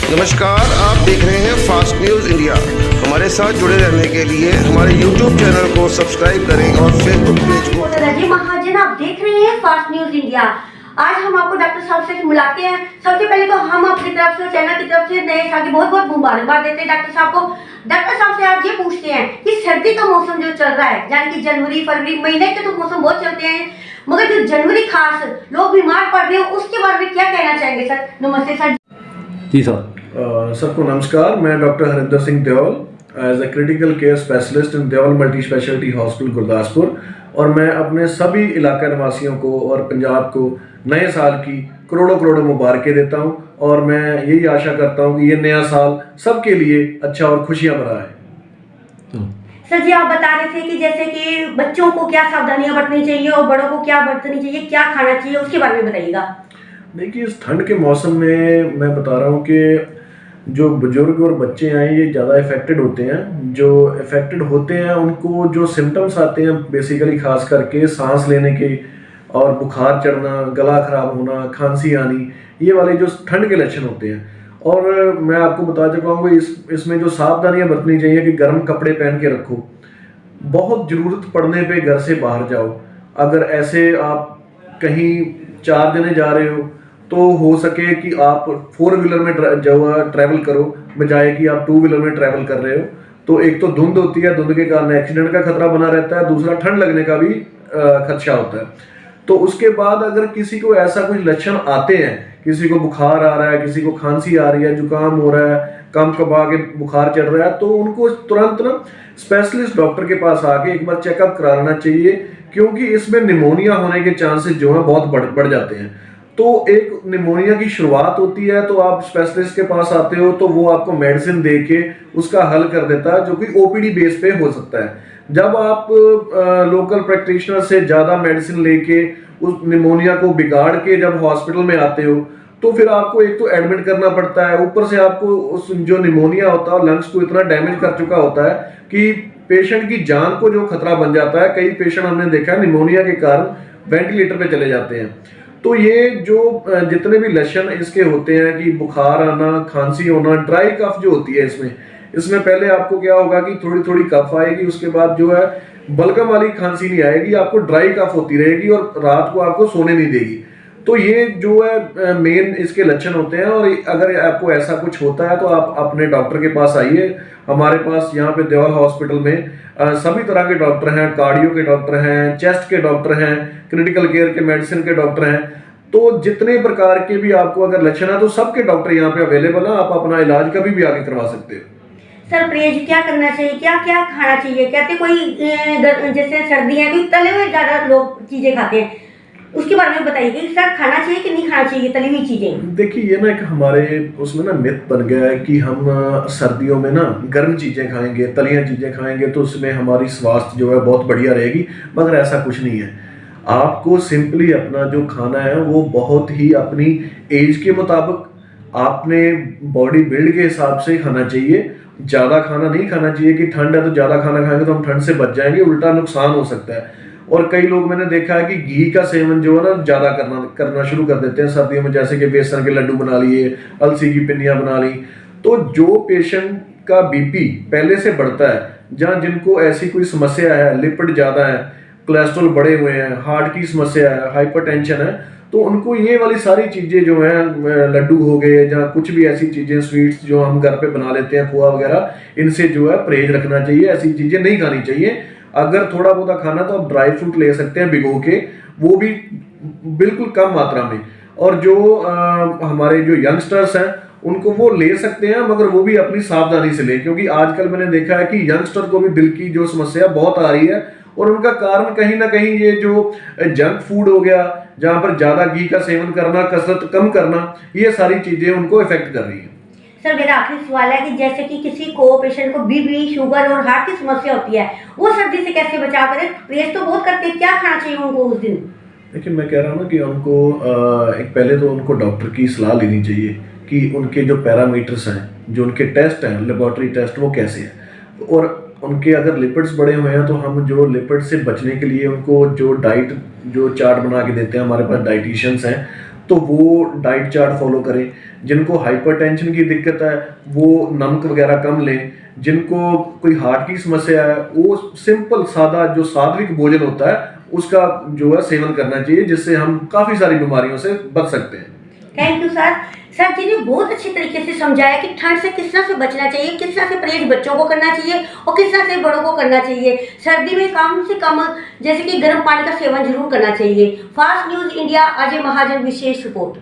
नमस्कार, आप देख रहे हैं फास्ट न्यूज़ इंडिया। हमारे साथ जुड़े रहने के लिए हमारे YouTube चैनल को सब्सक्राइब करें और Facebook पेज को। रजी महाजन, आप देख रहे हैं फास्ट न्यूज़ इंडिया। आज हम आपको डॉक्टर साहब से मिलाते हैं। सबसे पहले तो हम अपनी तरफ से, चैनल की तरफ से नए साल की बहुत बहुत मुबारकबाद देते हैं डॉक्टर साहब को। डॉक्टर साहब से आज ये पूछते हैं कि सर्दी का मौसम जो चल रहा है, यानी कि जनवरी फरवरी महीने के तो मौसम बहुत चलते हैं, मगर जो जनवरी खास लोग बीमार पड़ रहे हैं उसके बारे में क्या कहना चाहेंगे सर? नमस्ते सर। जी सर। सबको नमस्कार। मैं doctor Harinder Singh Deol, as a critical care specialist in Deol multi speciality hospital Gurdaspur, और मैं अपने सभी इलाका निवासियों को और पंजाब को नए साल की करोड़ों करोड़ों मुबारकें देता हूं, और मैं यही आशा करता हूं कि ये नया साल सबके लिए अच्छा और खुशियां भरा है। सर जी, आप बता रहे थे कि जैसे कि बच्चों को क्या सावधानियां बरतनी चाहिए और बड़ों को क्या बरतनी चाहिए, क्या खाना चाहिए, उसके बारे में बताइएगा। देखिए, इस ठंड के मौसम में मैं बता रहा हूँ कि जो बुजुर्ग और बच्चे हैं ये ज़्यादा इफ़ेक्टेड होते हैं। जो इफ़ेक्टेड होते हैं उनको जो सिम्टम्स आते हैं बेसिकली खास करके सांस लेने के और बुखार चढ़ना, गला खराब होना, खांसी आनी, ये वाले जो ठंड के लक्षण होते हैं। और मैं आपको बता चुका हूँ इसमें जो सावधानियाँ बरतनी चाहिए कि गर्म कपड़े पहन के रखो, बहुत ज़रूरत पड़ने पे घर से बाहर जाओ। अगर ऐसे आप कहीं 4 जने जा रहे हो तो हो सके कि आप 4 व्हीलर में ट्रैवल करो, बजाय कि आप 2 व्हीलर में ट्रैवल कर रहे हो। तो एक तो धुंध होती है, धुंध के कारण एक्सीडेंट का खतरा बना रहता है, दूसरा ठंड लगने का भी खदशा होता है। तो उसके बाद अगर किसी को ऐसा कुछ लक्षण आते हैं, किसी को बुखार आ रहा है, किसी को खांसी आ रही है, जुकाम हो रहा है, कम कबा के बुखार चढ़ रहा है, तो उनको तुरंत ना स्पेशलिस्ट डॉक्टर के पास आके एक बार चेकअप कराना चाहिए, क्योंकि इसमें निमोनिया होने के चांसेस जो है बहुत बढ़ जाते हैं। तो एक निमोनिया की शुरुआत होती है, तो आप स्पेशलिस्ट के पास आते हो तो वो आपको मेडिसिन दे के उसका हल कर देता है, जो कि ओपीडी बेस पे हो सकता है। जब आप लोकल प्रैक्टिशनर से ज़्यादा मेडिसिन लेके उस निमोनिया को बिगाड़ के जब हॉस्पिटल में आते हो, तो फिर आपको एक तो एडमिट करना पड़ता है, ऊपर से आपको उस जो निमोनिया होता है लंग्स को इतना डैमेज कर चुका होता है कि पेशेंट की जान को जो खतरा बन जाता है। कई पेशेंट हमने देखा है निमोनिया के कारण वेंटिलेटर पे चले जाते हैं। तो ये जो जितने भी लक्षण इसके होते हैं कि बुखार आना, खांसी होना, ड्राई कफ जो होती है इसमें पहले आपको क्या होगा कि थोड़ी थोड़ी कफ आएगी, उसके बाद जो है बलगम वाली खांसी नहीं आएगी, आपको ड्राई कफ होती रहेगी और रात को आपको सोने नहीं देगी। तो ये जो है मेन इसके लक्षण होते हैं। और अगर आपको ऐसा कुछ होता है तो आप अपने डॉक्टर के पास आइए। हमारे पास यहाँ पे देओल हॉस्पिटल में सभी तरह के डॉक्टर हैं, कार्डियो के डॉक्टर हैं, चेस्ट के डॉक्टर हैं, क्रिटिकल केयर के मेडिसिन के डॉक्टर हैं। तो जितने प्रकार के भी आपको अगर लक्षण है तो सबके डॉक्टर यहाँ पे अवेलेबल हैं, आप अपना इलाज कभी भी आगे करवा सकते हो। सर, परहेज क्या करना चाहिए, क्या क्या खाना चाहिए? कहते कोई जैसे सर्दी है, कोई तले हुए ज्यादा लोग चीजें खाते हैं, उसके बारे में बताइए कि सर खाना चाहिए कि नहीं खाना चाहिए तली हुई चीजें? देखिए, ये ना एक हमारे उसमें ना मिथ बन गया है कि हम सर्दियों में ना गर्म चीज़ें खाएंगे, तलियां चीज़ें खाएंगे तो उसमें हमारी स्वास्थ्य जो है बहुत बढ़िया रहेगी, मगर ऐसा कुछ नहीं है। आपको सिंपली अपना जो खाना है वो बहुत ही अपनी एज के मुताबिक आपने बॉडी बिल्ड के हिसाब से खाना चाहिए। ज़्यादा खाना नहीं खाना चाहिए कि ठंड है तो ज़्यादा खाना खाएंगे तो हम ठंड से बच जाएंगे, उल्टा नुकसान हो सकता है। और कई लोग मैंने देखा है कि घी का सेवन जो है ना ज़्यादा करना शुरू कर देते हैं सर्दियों में, जैसे कि बेसन के लड्डू बना लिए, अलसी की पिन्नियाँ बना ली। तो जो पेशेंट का बीपी पहले से बढ़ता है, जहाँ जिनको ऐसी कोई समस्या है, लिपिड ज़्यादा है, कोलेस्ट्रॉल बढ़े हुए हैं, हार्ट की समस्या है, हाइपरटेंशन है, तो उनको ये वाली सारी चीज़ें जो हैं, लड्डू हो गए, जहाँ कुछ भी ऐसी चीज़ें, स्वीट्स जो हम घर पे बना लेते हैं, खोआ वगैरह, इनसे जो है परहेज रखना चाहिए। ऐसी चीज़ें नहीं खानी चाहिए। अगर थोड़ा बहुत खाना तो आप ड्राई फ्रूट ले सकते हैं भिगो के, वो भी बिल्कुल कम मात्रा में। और जो हमारे जो यंगस्टर्स हैं उनको वो ले सकते हैं, मगर वो भी अपनी सावधानी से ले, क्योंकि आजकल मैंने देखा है कि यंगस्टर को भी दिल की जो समस्या बहुत आ रही है, और उनका कारण कहीं ना कहीं ये जो जंक फूड हो गया, जहाँ पर ज़्यादा घी का सेवन करना, कसरत कम करना, ये सारी चीज़ें उनको इफेक्ट कर रही हैं। सर, मेरा आखिरी सवाल है कि जैसे कि किसी को पेशेंट को बीपी, शुगर और हार्ट की समस्या होती है, वो सर्दी से कैसे बचाव करें? परहेज तो बहुत करते हैं, क्या खाना चाहिए उनको उस दिन? लेकिन मैं कह रहा हूँ ना कि उनको एक पहले तो उनको डॉक्टर की सलाह लेनी चाहिए कि उनके जो पैरामीटर्स हैं, जो उनके टेस्ट हैं, लेबोरेटरी टेस्ट, वो कैसे हैं। और उनके अगर लिपिड्स बढ़े हुए हैं तो हम जो लिपिड से बचने के लिए उनको जो डाइट जो चार्ट बना के देते हैं, हमारे पास डाइटिशियंस हैं, तो वो डाइट चार्ट फॉलो करें। जिनको हाइपरटेंशन की दिक्कत है वो नमक वगैरह कम लें। जिनको कोई हार्ट की समस्या है वो सिंपल सादा जो सात्विक भोजन होता है उसका जो है सेवन करना चाहिए, जिससे हम काफ़ी सारी बीमारियों से बच सकते हैं। Thank you sir. सर जी ने बहुत अच्छे तरीके से समझाया कि ठंड से किस तरह से बचना चाहिए, किस तरह से परहेज बच्चों को करना चाहिए और किस तरह से बड़ों को करना चाहिए। सर्दी में कम से कम जैसे कि गर्म पानी का सेवन जरूर करना चाहिए। Fast news India, Ajay Mahajan, विशेष रिपोर्ट।